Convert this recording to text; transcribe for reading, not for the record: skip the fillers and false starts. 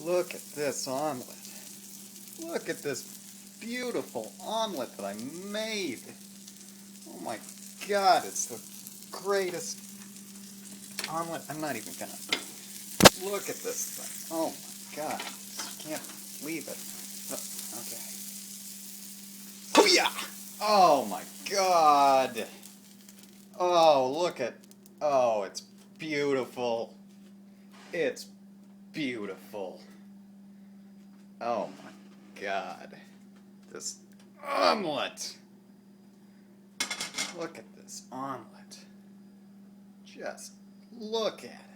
Look at this omelet. Look at this beautiful omelet that I made. Oh my God, it's the greatest omelet. I'm not even gonna look at this thing. Oh my God, I can't believe it. Okay. Hoo-yah! Oh my God. Oh, look at. Oh, it's beautiful. It's beautiful. Oh my God. This omelet. Look at this omelet. Just look at it.